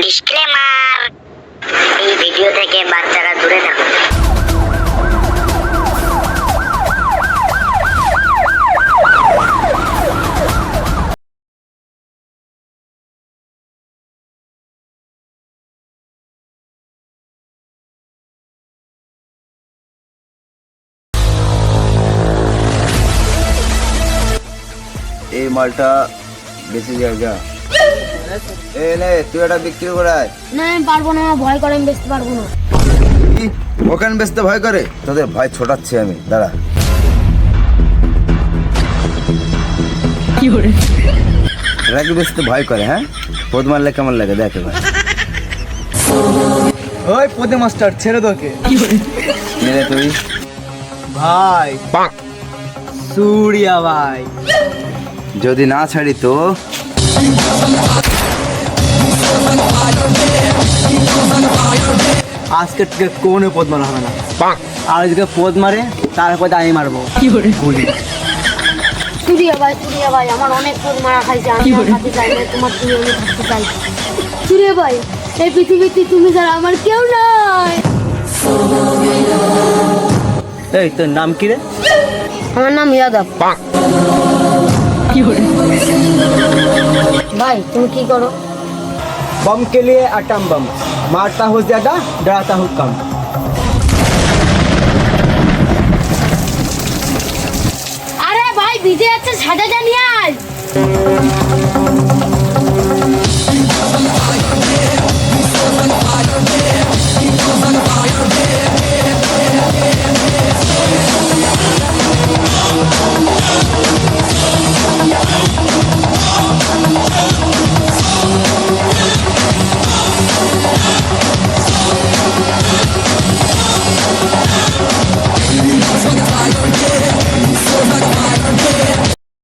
Disclaimer, এই video থেকে বাচ্চারা দূরে থাকুন। এই মালটা বেশি জায়গা এ নে তুই এটা বিক্রি করায় না আমি পারবো না, আমার ভয় করে, আমি বেচতে পারবো না। কি ওখানে বেচতে ভয় করে? তোদের ভয় ছোটাচ্ছি আমি, দাঁড়া। এরা কি বেচতে ভয় করে? হ্যাঁ, পদ মারলে কেমন লাগে দেখ এবার। ওই পদে মাস্টার ছেড়ে তোকে নে তুই ভাই সুরিয়া ভাই। যদি না ছাড়ি তো আজকে থেকে কোনো পদ মারা হবে না, আর যদি পদ মারে তারপর আমি মারবো গুলি। সুরিয়া ভাই আমার অনেক পদ মারা খাইছে, আমি আর খাতে চাই না, তোমার তুমি আমি থাকতে চাই। সুরিয়া ভাই, এই পৃথিবীতে তুমি ছাড়া আমার কেউ নাই। এই তোর নাম কি রে? আমার নাম ইয়াদব। ভাই তুমি কি করো? बम के लिए एटम बम, मारता हो ज्यादा डराता हूँ कम। আরে ভাই ভিজে যাচ্ছে, সাদা জানিয়ে আয়।